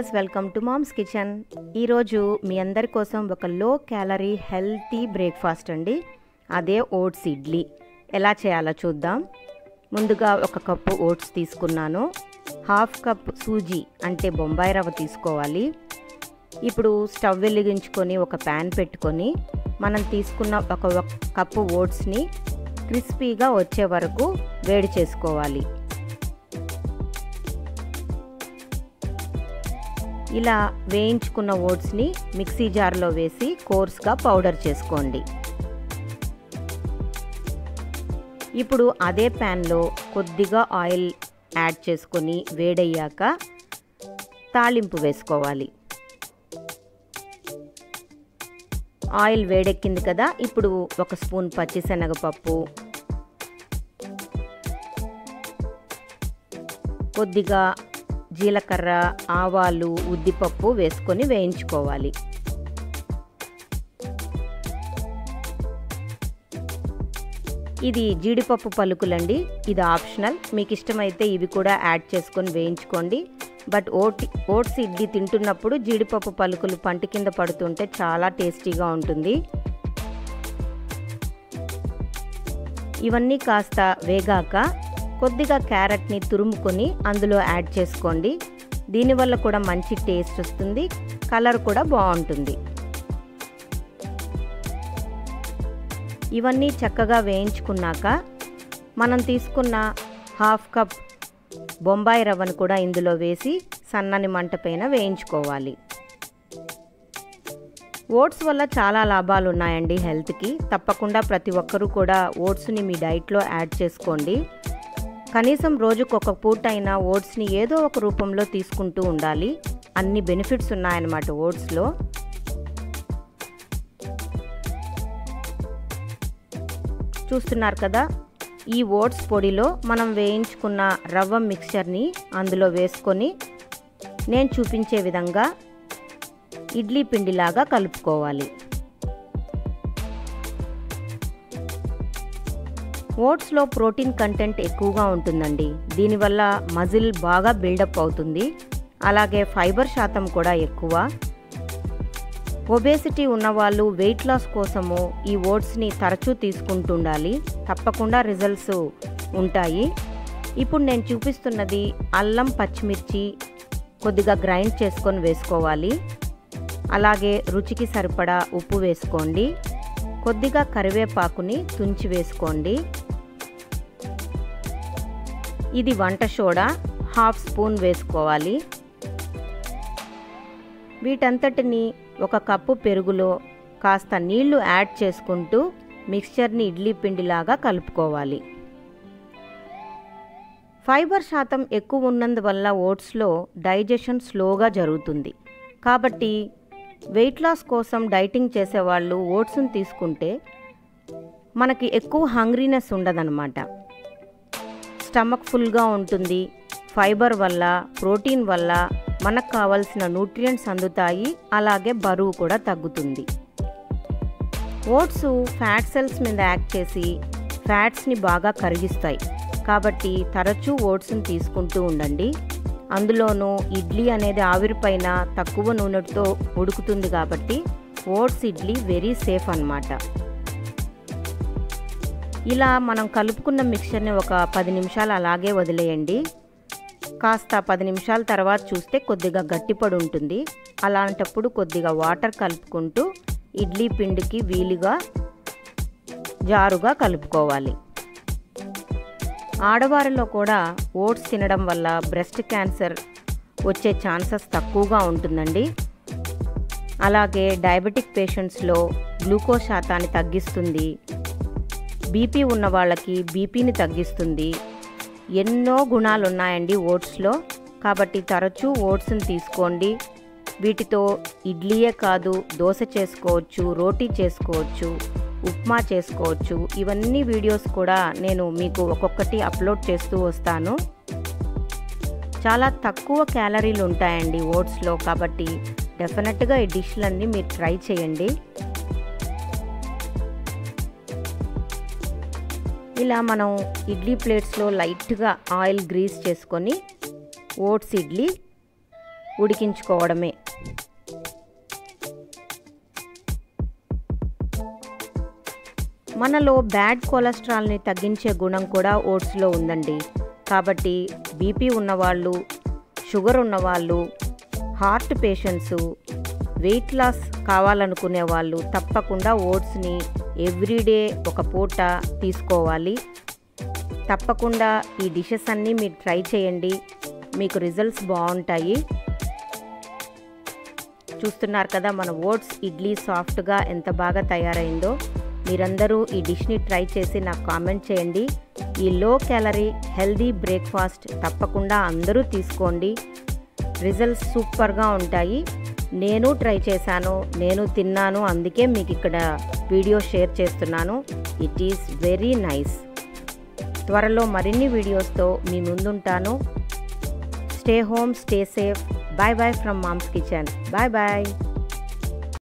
Viewers, welcome to mom's kitchen. ఈరోజు మీ అందరి కోసం ఒక లో క్యాలరీ హెల్తీ బ్రేక్ఫాస్ట్ అండి. అదే ఓట్స్ ఇడ్లీ. ఎలా చేయాలో చూద్దాం. ముందుగా ఒక కప్పు ఓట్స్ తీసుకున్నాను. హాఫ్ కప్ సూజీ అంటే బొంబాయి రవ్వ తీసుకోవాలి. ఇప్పుడు స్టవ్ వెలిగించుకొని ఒక ప్యాన్ పెట్టుకొని మనం తీసుకున్న ఒక కప్పు ఓట్స్ని క్రిస్పీగా వచ్చే వరకు వేడి చేసుకోవాలి. ఇలా వేయించుకున్న ఓట్స్ని మిక్సీ జార్లో వేసి కోర్స్గా పౌడర్ చేసుకోండి. ఇప్పుడు అదే ప్యాన్లో కొద్దిగా ఆయిల్ యాడ్ చేసుకొని వేడయ్యాక తాలింపు వేసుకోవాలి. ఆయిల్ వేడెక్కింది కదా, ఇప్పుడు ఒక స్పూన్ పచ్చిశనగపప్పు, కొద్దిగా జీలకర్ర, ఆవాలు, ఉద్దిపప్పు వేసుకొని వేయించుకోవాలి. ఇది జీడిపప్పు పలుకులండి. ఇది ఆప్షనల్, మీకు ఇష్టమైతే ఇవి కూడా యాడ్ చేసుకొని వేయించుకోండి. బట్ ఓట్స్ ఇడ్లీ తింటున్నప్పుడు జీడిపప్పు పలుకులు పంటి కింద పడుతుంటే చాలా టేస్టీగా ఉంటుంది. ఇవన్నీ కాస్త వేగాక కొద్దిగా క్యారెట్ని తురుముకొని అందులో యాడ్ చేసుకోండి. దీనివల్ల కూడా మంచి టేస్ట్ వస్తుంది, కలర్ కూడా బాగుంటుంది. ఇవన్నీ చక్కగా వేయించుకున్నాక మనం తీసుకున్న హాఫ్ కప్ బొంబాయి రవ్వను కూడా ఇందులో వేసి సన్నని మంట పైన వేయించుకోవాలి. ఓట్స్ వల్ల చాలా లాభాలు ఉన్నాయండి హెల్త్కి. తప్పకుండా ప్రతి ఒక్కరూ కూడా ఓట్స్ని మీ డైట్లో యాడ్ చేసుకోండి. కనీసం రోజుకు ఒక పూట అయినా ఓట్స్ని ఏదో ఒక రూపంలో తీసుకుంటూ ఉండాలి. అన్ని బెనిఫిట్స్ ఉన్నాయన్నమాట ఓట్స్లో. చూస్తున్నారు కదా, ఈ ఓట్స్ పొడిలో మనం వేయించుకున్న రవ్వ మిక్చర్ని అందులో వేసుకొని నేను చూపించే విధంగా ఇడ్లీ పిండిలాగా కలుపుకోవాలి. ఓట్స్లో ప్రోటీన్ కంటెంట్ ఎక్కువగా ఉంటుందండి. దీనివల్ల మజిల్ బాగా బిల్డప్ అవుతుంది. అలాగే ఫైబర్ శాతం కూడా ఎక్కువ. ఒబేసిటీ ఉన్నవాళ్ళు వెయిట్ లాస్ కోసము ఈ ఓట్స్ని తరచూ తీసుకుంటుండాలి. తప్పకుండా రిజల్ట్స్ ఉంటాయి. ఇప్పుడు నేను చూపిస్తున్నది అల్లం, పచ్చిమిర్చి కొద్దిగా గ్రైండ్ చేసుకొని వేసుకోవాలి. అలాగే రుచికి సరిపడా ఉప్పు వేసుకోండి. కొద్దిగా కరివేపాకుని తుంచి వేసుకోండి. ఇది వంట సోడా హాఫ్ స్పూన్ వేసుకోవాలి. వీటంతటిని ఒక కప్పు పెరుగులో కాస్త నీళ్లు యాడ్ చేసుకుంటూ మిక్స్చర్ని ఇడ్లీ పిండిలాగా కలుపుకోవాలి. ఫైబర్ శాతం ఎక్కువ ఉన్నందువల్ల ఓట్స్లో డైజెషన్ స్లోగా జరుగుతుంది. కాబట్టి వెయిట్ లాస్ కోసం డైటింగ్ చేసేవాళ్ళు ఓట్స్ని తీసుకుంటే మనకి ఎక్కువ హంగ్రీనెస్ ఉండదన్నమాట. స్టమక్ ఫుల్గా ఉంటుంది. ఫైబర్ వల్ల, ప్రోటీన్ వల్ల మనకు కావాల్సిన న్యూట్రియంట్స్ అందుతాయి. అలాగే బరువు కూడా తగ్గుతుంది. ఓట్స్ ఫ్యాట్ సెల్స్ మీద యాక్ట్ చేసి ఫ్యాట్స్ని బాగా కరిగిస్తాయి. కాబట్టి తరచూ ఓట్స్ని తీసుకుంటూ ఉండండి. అందులోనూ ఇడ్లీ అనేది ఆవిరిపైన తక్కువ నూనెతో ఉడుకుతుంది కాబట్టి ఓట్స్ ఇడ్లీ వెరీ సేఫ్ అన్నమాట. ఇలా మనం కలుపుకున్న మిక్చర్ని ఒక 10 నిమిషాలు అలాగే వదిలేయండి. కాస్త 10 నిమిషాల తర్వాత చూస్తే కొద్దిగా గట్టిపడి ఉంటుంది. అలాంటప్పుడు కొద్దిగా వాటర్ కలుపుకుంటూ ఇడ్లీ పిండికి వీలుగా జారుగా కలుపుకోవాలి. ఆడవారిలో కూడా ఓట్స్ తినడం వల్ల బ్రెస్ట్ క్యాన్సర్ వచ్చే ఛాన్సెస్ తక్కువగా ఉంటుందండి. అలాగే డయాబెటిక్ పేషెంట్స్లో గ్లూకోజ్ శాతాన్ని తగ్గిస్తుంది. బీపీ ఉన్న వాళ్ళకి బీపీని తగ్గిస్తుంది. ఎన్నో గుణాలు ఉన్నాయండి ఓట్స్లో. కాబట్టి తరచూ ఓట్స్ని తీసుకోండి. వీటితో ఇడ్లీయే కాదు, దోశ చేసుకోవచ్చు, రోటీ చేసుకోవచ్చు, ఉప్మా చేసుకోవచ్చు. ఇవన్నీ వీడియోస్ కూడా నేను మీకు ఒక్కొక్కటి అప్లోడ్ చేస్తూ వస్తాను. చాలా తక్కువ క్యాలరీలు ఉంటాయండి ఓట్స్లో. కాబట్టి డెఫినెట్గా ఈ డిష్లన్నీ మీరు ట్రై చేయండి. ఇలా మనం ఇడ్లీ ప్లేట్స్లో లైట్గా ఆయిల్ గ్రీస్ చేసుకొని ఓట్స్ ఇడ్లీ ఉడికించుకోవడమే. మనలో బ్యాడ్ కొలెస్ట్రాల్ని తగ్గించే గుణం కూడా ఓట్స్లో ఉందండి. కాబట్టి బీపీ ఉన్నవాళ్ళు, షుగర్ ఉన్నవాళ్ళు, హార్ట్ పేషెంట్స్, వెయిట్ లాస్ కావాలనుకునే వాళ్ళు తప్పకుండా ఓట్స్ని ఎవ్రీడే ఒక పూట తీసుకోవాలి. తప్పకుండా ఈ డిషెస్ అన్నీ మీరు ట్రై చేయండి, మీకు రిజల్ట్స్ బాగుంటాయి. చూస్తున్నారు కదా మన ఓట్స్ ఇడ్లీ సాఫ్ట్గా ఎంత బాగా తయారైందో. మీరందరూ ఈ డిష్ని ట్రై చేసి నాకు కామెంట్ చేయండి. ఈ లో క్యాలరీ హెల్దీ బ్రేక్ఫాస్ట్ తప్పకుండా అందరూ తీసుకోండి, రిజల్ట్స్ సూపర్గా ఉంటాయి. నేను ట్రై చేశాను, నేను తిన్నాను, అందుకే మీకు ఇక్కడ వీడియో షేర్ చేస్తున్నాను. It is very nice. త్వరలో మరిన్ని వీడియోస్తో మీ ముందుంటాను. Stay home, stay safe. Bye bye from mom's kitchen. Bye bye.